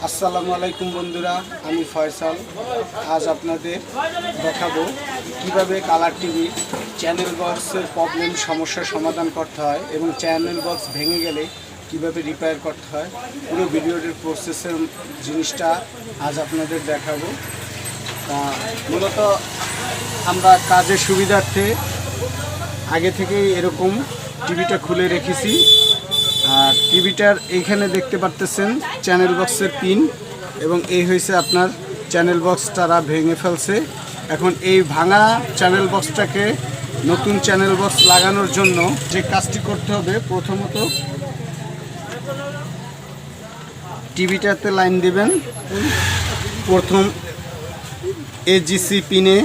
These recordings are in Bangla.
আসসালামু আলাইকুম বন্ধুরা, আমি ফয়সাল। আজ আপনাদের দেখাবো কিভাবে কালার টিভি চ্যানেল বক্সের প্রবলেম সমস্যার সমাধান করতে হয় এবং চ্যানেল বক্স ভেঙে গেলে কিভাবে রিপেয়ার করতে হয়। পুরো ভিডিওটির প্রসেসের জিনিসটা আজ আপনাদের দেখাবো। তা মূলত আমরা কাজের সুবিধার্থে আগে থেকেই এরকম টিভিটা খুলে রেখেছি। আর টিভিটার এইখানে দেখতে পারতেছেন চ্যানেল বক্সের পিন, এবং এই হয়েছে আপনার চ্যানেল বক্স তারা ভেঙে ফেলছে। এখন এই ভাঙা চ্যানেল বক্সটাকে নতুন চ্যানেল বক্স লাগানোর জন্য যে কাজটি করতে হবে, প্রথমত টিভিটাতে লাইন দিবেন। প্রথম এজিসি পিনে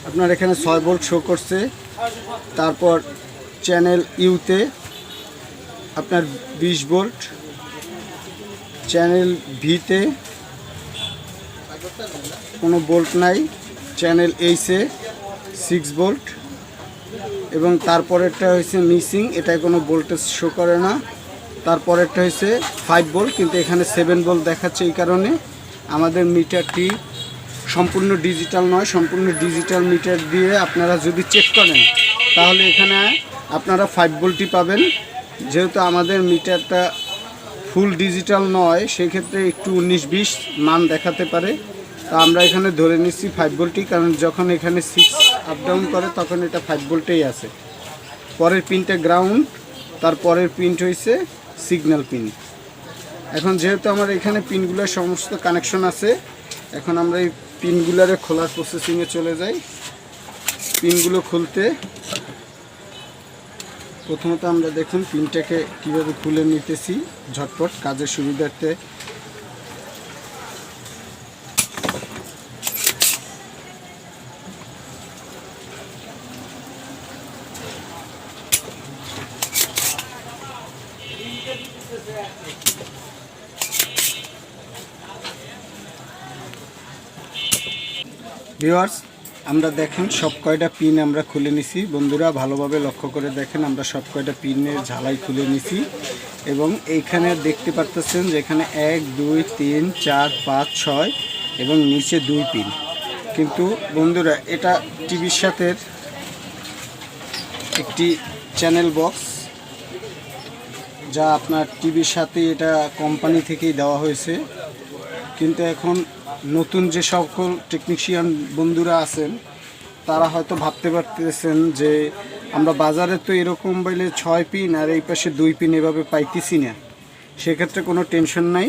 আপনার এখানে 6 ভোল্ট শো করছে, তারপর চ্যানেল ইউতে আপনার 20 ভোল্ট, চ্যানেল ভিতে কোনো ভোল্ট নাই, চ্যানেল এইচে 6 ভোল্ট, এবং তারপরেরটা হয়েছে মিসিং, এটায় কোনো ভোল্টেজ শো করে না। তারপরেরটা হয়েছে 5 ভোল্ট, কিন্তু এখানে 7 ভোল্ট দেখাচ্ছে। এই কারণে আমাদের মিটারটি সম্পূর্ণ ডিজিটাল নয়। সম্পূর্ণ ডিজিটাল মিটার দিয়ে আপনারা যদি চেক করেন তাহলে এখানে আপনারা 5 ভোল্টই পাবেন। যেহেতু আমাদের মিটারটা ফুল ডিজিটাল নয়, সেই ক্ষেত্রে একটু 19-20 মান দেখাতে পারে। তা আমরা এখানে ধরে নিচ্ছি 5 ভোল্টই, কারণ যখন এখানে 6 আপ ডাউন করে তখন এটা 5 ভোল্টেই আছে। পরের পিনটা গ্রাউন্ড, তারপরের পিন হয়েছে সিগন্যাল পিন। এখন যেহেতু আমার এখানে পিনগুলোর সমস্ত কানেকশন আছে, এখন আমরা এই পিনগুলোরে খোলার প্রসেসিংয়ে চলে যাই। পিনগুলো খুলতে প্রথমত আমরা দেখুন পিনটাকে কীভাবে খুলে নিতেছি ঝটপট কাজের সুবিধার্থে। ভিউয়ার্স, আমরা দেখেন সব কয়টা পিন আমরা খুলে নিছি। বন্ধুরা ভালোভাবে লক্ষ্য করে দেখেন, আমরা সব কয়টা পিনের ঝালাই খুলে নিছি, এবং এইখানে দেখতে পারতেছেন যে এখানে 1 2 3 4 5 6 এবং নিচে 2 পিন। কিন্তু বন্ধুরা এটা টিভির সাথে একটি চ্যানেল বক্স, যা আপনার টিভির সাথে এটা কোম্পানি থেকেই দেওয়া হয়েছে। কিন্তু এখন নতুন যে সকল টেকনিশিয়ান বন্ধুরা আছেন তারা হয়তো ভাবতে পারতেছেন যে আমরা বাজারে তো এরকম বলে 6 পিন আর এই পাশে 2 পিন এভাবে পাইতেছি না। সেক্ষেত্রে কোনো টেনশন নাই।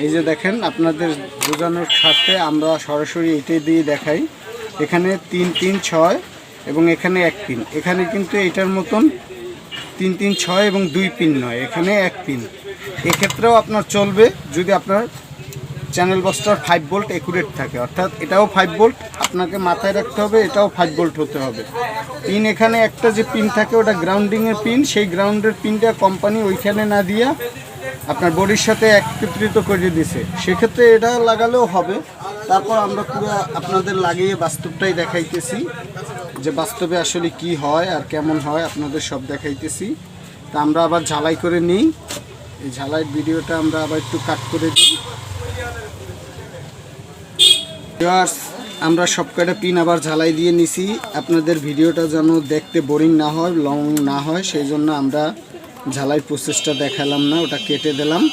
এই যে দেখেন, আপনাদের বোঝানোর স্বার্থে আমরা সরাসরি এটাই দিয়ে দেখাই। এখানে 3 3 6 এবং এখানে 1 পিন। এখানে কিন্তু এটার মতন 3 3 6 এবং 2 পিন নয়, এখানে 1 পিন। এক্ষেত্রেও আপনার চলবে যদি আপনার চ্যানেল বক্সটার 5 ভোল্ট অ্যাকুরেট থাকে, অর্থাৎ এটাও 5 ভোল্ট আপনাকে মাথায় রাখতে হবে, এটাও 5 ভোল্ট হতে হবে। পিন এখানে একটা যে পিন থাকে ওটা গ্রাউন্ডিংয়ের পিন, সেই গ্রাউন্ডের পিনটা কোম্পানি ওইখানে না দিয়া আপনার বডির সাথে একত্রিত করে দিছে। সেক্ষেত্রে এটা লাগালেও হবে। তারপর আমরা পুরো আপনাদের লাগিয়ে বাস্তবটাই দেখাইতেছি, যে বাস্তবে আসলে কি হয় আর কেমন হয় আপনাদের সব দেখাইতেছি। তা আমরা আবার ঝালাই করে নিই। এই ঝালাই ভিডিওটা আমরা আবার একটু কাট করে দিই। আমরা সব কয়টা পিন আবার ঝালাই দিয়ে নিছি। আপনাদের ভিডিওটা যেন দেখতে বোরিং না হয়, লং না হয়, সেই জন্য আমরা ঝালাই প্রসেসটা দেখালাম না, ওটা কেটে দিলাম।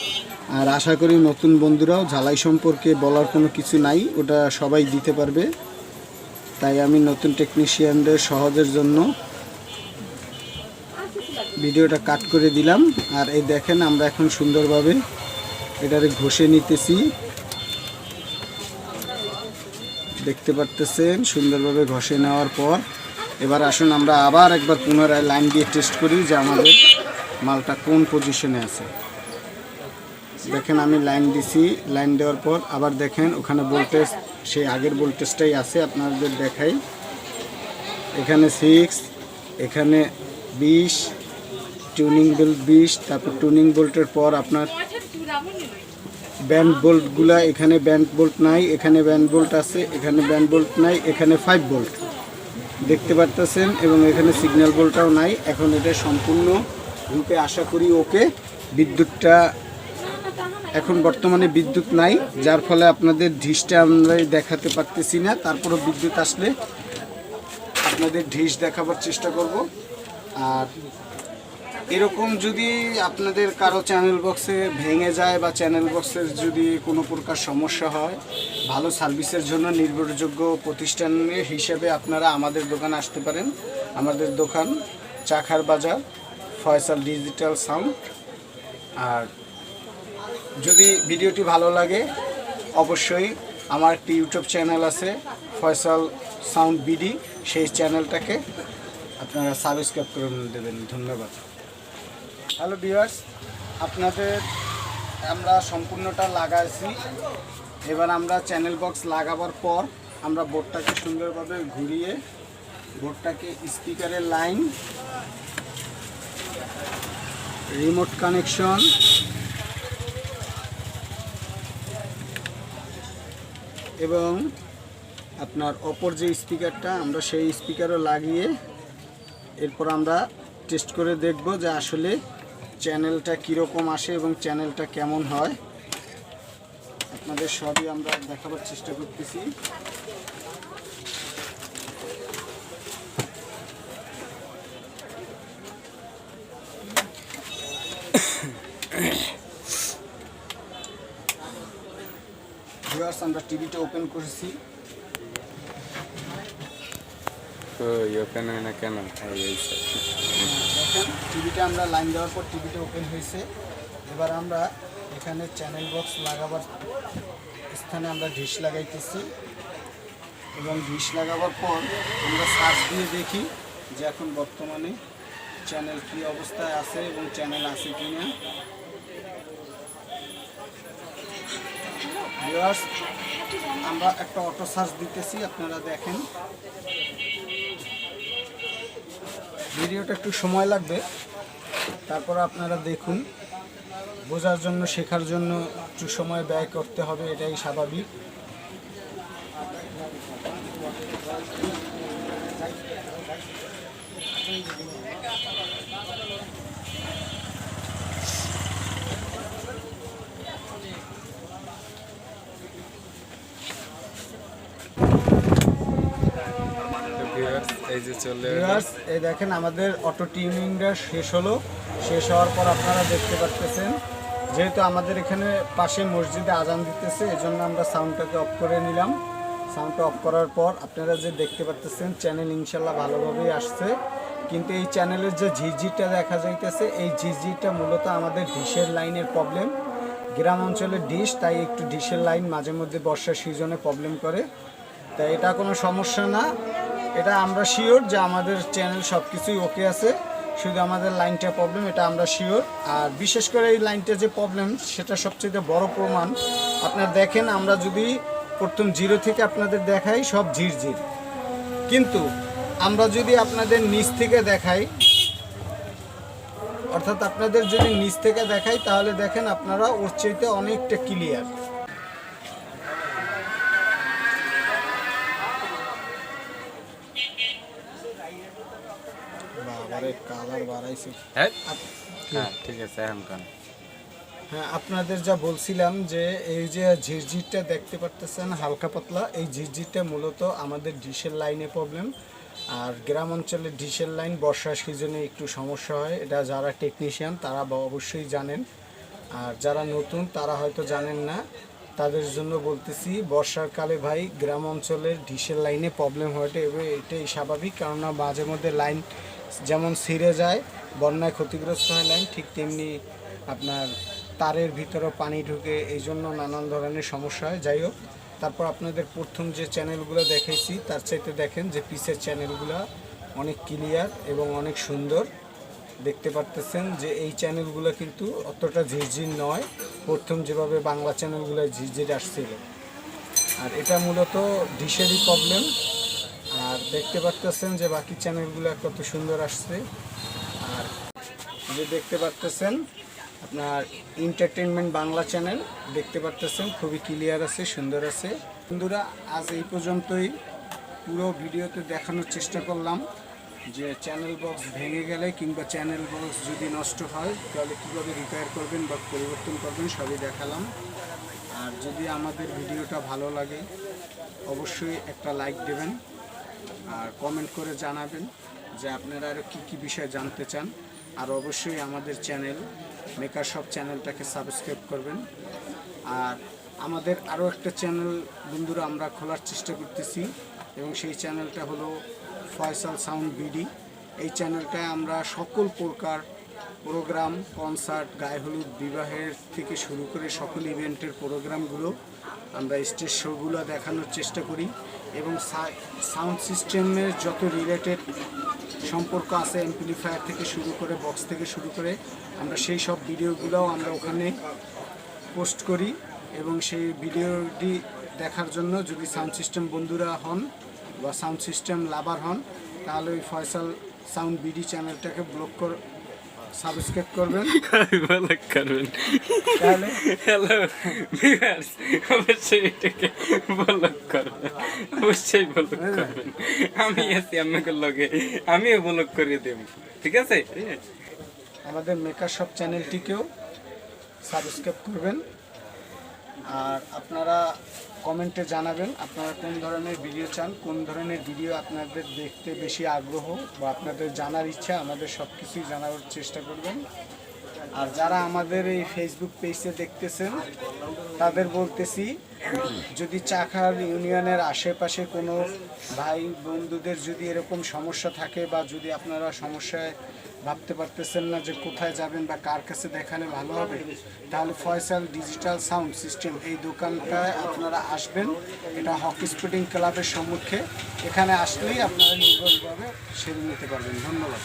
আর আশা করি নতুন বন্ধুরাও ঝালাই সম্পর্কে বলার কোনো কিছু নাই, ওটা সবাই দিতে পারবে। তাই আমি নতুন টেকনিশিয়ানদের সহজের জন্য ভিডিওটা কাট করে দিলাম। আর এই দেখেন, আমরা এখন সুন্দরভাবে এটারে ঘষে নিতেছি। দেখতে পারতেছেন সুন্দরভাবে ঘষে নেওয়ার পর এবার আসুন আমরা আবার একবার পুনরায় লাইন দিয়ে টেস্ট করি যে আমাদের মালটা কোন পজিশনে আছে। দেখেন আমি লাইন দিছি, লাইন দেওয়ার পর আবার দেখেন ওখানে ভোল্টেজ সেই আগের ভোল্টেজটাই আছে। আপনাদের দেখাই, এখানে 6, এখানে 20, টিউনিং ভোল্ট 20, তারপর টিউনিং ভোল্টের পর আপনার ব্যান্ড বোল্টগুলা, এখানে ব্যান্ড বোল্ট নাই, এখানে ব্যান্ড বোল্ট আছে, এখানে ব্যান্ড বোল্ট নাই, এখানে 5 ভোল্ট দেখতে পারতেছেন, এবং এখানে সিগন্যাল বোল্টটাও নাই। এখন এটা সম্পূর্ণ রূপে আশা করি ওকে। বিদ্যুৎটা এখন বর্তমানে বিদ্যুৎ নাই, যার ফলে আপনাদের ঢিসটা আমরা দেখাতে পারতেছি না। তারপরও বিদ্যুৎ আসলে আপনাদের ঢিস দেখাবার চেষ্টা করব। আর এরকম যদি আপনাদের কারো চ্যানেল বক্সে ভেঙে যায় বা চ্যানেল বক্সের যদি কোনো প্রকার সমস্যা হয়, ভালো সার্ভিসের জন্য নির্ভরযোগ্য প্রতিষ্ঠানের হিসেবে আপনারা আমাদের দোকানে আসতে পারেন। আমাদের দোকান চাখার বাজার, ফয়সাল ডিজিটাল সাউন্ড। আর যদি ভিডিওটি ভালো লাগে অবশ্যই আমার একটি ইউটিউব চ্যানেল আছে ফয়সাল সাউন্ড বিডি, সেই চ্যানেলটাকে আপনারা সাবস্ক্রাইব করে দেবেন। ধন্যবাদ। হ্যালো ভিউয়ার্স, আপনাদের আমরা সম্পূর্ণটা লাগাইছি। এবার আমরা চ্যানেল বক্স লাগাবার পর আমরা বোর্ডটাকে সুন্দরভাবে ঘুরিয়ে বোর্ডটাকে স্পিকারের লাইন, রিমোট কানেকশন এবং আপনার অপর যে স্পিকারটা আমরা সেই স্পিকারও লাগিয়ে এরপর আমরা টেস্ট করে দেখব যে আসলে চ্যানেলটা কীরকম আসে এবং চ্যানেলটা কেমন হয়। আপনাদের সবই আমরা দেখাবার চেষ্টা করতেছি। ভিউয়ার্স, আমরা টিভিটা ওপেন করেছি। ওপেন হয় না কেন? দেখেন টিভিটা আমরা লাইন দেওয়ার পর টিভিটা ওপেন হয়েছে। এবার আমরা এখানে চ্যানেল বক্স লাগাবার স্থানে আমরা ডিশ লাগাইতেছি এবং ডিশ লাগাবার পর আমরা সার্চ দিয়ে দেখি যে এখন বর্তমানে চ্যানেল কী অবস্থায় আছে এবং চ্যানেল আছে কি না। ভিউয়ার্স, আমরা একটা অটো সার্চ দিতেছি, আপনারা দেখেন। ভিডিওটা একটু সময় লাগবে, তারপর আপনারা দেখুন। বোঝার জন্য, শেখার জন্য একটু সময় ব্যয় করতে হবে, এটাই স্বাভাবিক। এই যে চলে এই দেখেন আমাদের অটো টিউনিংটা শেষ হলো। শেষ হওয়ার পর আপনারা দেখতে পাচ্ছেন, যেহেতু আমাদের এখানে পাশে মসজিদে আজান দিতেছে, এজন্য আমরা সাউন্ডটাকে অফ করে নিলাম। সাউন্ডটা অফ করার পর আপনারা যে দেখতে পাচ্ছেন চ্যানেল ইনশাল্লাহ ভালোভাবেই আসছে। কিন্তু এই চ্যানেলের যে ঝিরঝিরটা দেখা যাইতেছে, এই ঝিরঝিরটা মূলত আমাদের ডিশের লাইনের প্রবলেম। গ্রাম অঞ্চলের ডিশ, তাই একটু ডিশের লাইন মাঝে মধ্যে বর্ষার সিজনে প্রবলেম করে। তাই এটা কোনো সমস্যা না, এটা আমরা শিওর যে আমাদের চ্যানেল সব কিছুই ওকে আছে, শুধু আমাদের লাইনটা প্রবলেম, এটা আমরা শিওর। আর বিশেষ করে এই লাইনটা যে প্রবলেম, সেটা সবচেয়ে বড় প্রমাণ আপনারা দেখেন। আমরা যদি প্রথম জিরো থেকে আপনাদের দেখাই সব ঝিরঝির, কিন্তু আমরা যদি আপনাদের নিচ থেকে দেখাই, অর্থাৎ আপনাদের যদি নিচ থেকে দেখাই, তাহলে দেখেন আপনারা ওর চাইতে অনেকটা ক্লিয়ার। কালার বাড়াইছে। হ্যাঁ ঠিক আছে এখন। হ্যাঁ, আপনাদের যা বলছিলাম যে এই যে ঝিরঝিরটা দেখতে পারতেছেন হালকা পাতলা, এই ঝিরঝিরটা মূলত আমাদের ডিশের লাইনে প্রবলেম। আর গ্রাম অঞ্চলের ডিশের লাইন বর্ষার সিজনে একটু সমস্যা হয়, এটা যারা টেকনিশিয়ান তারা অবশ্যই জানেন। আর যারা নতুন তারা হয়তো জানেন না, তাদের জন্য বলতেছি, বর্ষাকালে ভাই গ্রাম অঞ্চলের ডিশের লাইনে প্রবলেম হয়টা এটাই স্বাভাবিক। কেননা মাঝে মধ্যে লাইন যেমন ছিঁড়ে যায়, বন্যায় ক্ষতিগ্রস্ত হয় লাইন, ঠিক তেমনি আপনার তারের ভিতরেও পানি ঢুকে, এই জন্য নানান ধরনের সমস্যা হয়। যাই হোক, তারপর আপনাদের প্রথম যে চ্যানেলগুলো দেখাইছি তার চাইতে দেখেন যে পিসের চ্যানেলগুলো অনেক ক্লিয়ার এবং অনেক সুন্দর। দেখতে পারতেছেন যে এই চ্যানেলগুলো কিন্তু অতটা ঝিরঝির নয়, প্রথম যেভাবে বাংলা চ্যানেলগুলো ঝিরঝির আসছিল। আর এটা মূলত ডিশেরই প্রবলেম। আর দেখতে পারতেছেন যে বাকি চ্যানেলগুলো কত সুন্দর আসছে। আর যে দেখতে পারতেছেন আপনার এন্টারটেনমেন্ট বাংলা চ্যানেল, দেখতে পারতেছেন খুবই ক্লিয়ার আছে, সুন্দর আছে। বন্ধুরা, আজ এই পর্যন্তই। পুরো ভিডিওতে দেখানোর চেষ্টা করলাম যে চ্যানেল বক্স ভেঙে গেলে কিংবা চ্যানেল বক্স যদি নষ্ট হয় তাহলে কীভাবে রিপেয়ার করবেন বা পরিবর্তন করবেন সবই দেখালাম। আর যদি আমাদের ভিডিওটা ভালো লাগে অবশ্যই একটা লাইক দেবেন আর কমেন্ট করে জানাবেন যে আপনারা আরও কী কী বিষয় জানতে চান। আর অবশ্যই আমাদের চ্যানেল মেকার শপ চ্যানেলটাকে সাবস্ক্রাইব করবেন। আর আমাদের আরও একটা চ্যানেল বন্ধুরা আমরা খোলার চেষ্টা করতেছি এবং সেই চ্যানেলটা হলো ফয়সাল সাউন্ড বিডি। এই চ্যানেলটায় আমরা সকল প্রকার প্রোগ্রাম, কনসার্ট, গায়ে হলুদ, বিবাহের থেকে শুরু করে সকল ইভেন্টের প্রোগ্রামগুলো আমরা স্টেজ শোগুলো দেখানোর চেষ্টা করি এবং সাউন্ড সিস্টেমের যত রিলেটেড সম্পর্ক আছে অ্যাম্পলিফায়ার থেকে শুরু করে বক্স থেকে শুরু করে আমরা সেই সব ভিডিওগুলোও আমরা ওখানে পোস্ট করি। এবং সেই ভিডিওটি দেখার জন্য যদি সাউন্ড সিস্টেম বন্ধুরা হন বা সাউন্ড সিস্টেম লাভার হন তাহলে ওই ফয়সাল সাউন্ড বিডি চ্যানেলটাকে সাবস্ক্রাইব করবেন। ব্লক করবেন তাহলে হ্যালো ভিউয়ার্স, অবশ্যই এটাকে ব্লক করবেন, অবশ্যই ব্লক করবেন। আমি আছি আপনাদের লগে, আমিও ব্লক করে দেব, ঠিক আছে? আমাদের মেকার শপ চ্যানেলটিকেও সাবস্ক্রাইব করবেন। আর আপনারা কমেন্টে জানাবেন আপনারা কোন ধরনের ভিডিও চান, কোন ধরনের ভিডিও আপনাদের দেখতে বেশি আগ্রহ বা আপনাদের জানার ইচ্ছা, আমাদের সব কিছুই জানার চেষ্টা করবেন। আর যারা আমাদের এই ফেসবুক পেজে দেখতেছেন তাদের বলতেছি, যদি চাখার ইউনিয়নের আশেপাশে কোনো ভাই বন্ধুদের যদি এরকম সমস্যা থাকে বা যদি আপনারা সমস্যায় ভাবতে পারতেছেন না যে কোথায় যাবেন বা কার কাছে দেখালে ভালো হবে, তাহলে ফয়সাল ডিজিটাল সাউন্ড সিস্টেম এই দোকানটায় আপনারা আসবেন। এটা হকি স্পোর্টিং ক্লাবের সম্মুখে। এখানে আসলেই আপনারা নির্ভরভাবে সেরে নিতে পারবেন। ধন্যবাদ।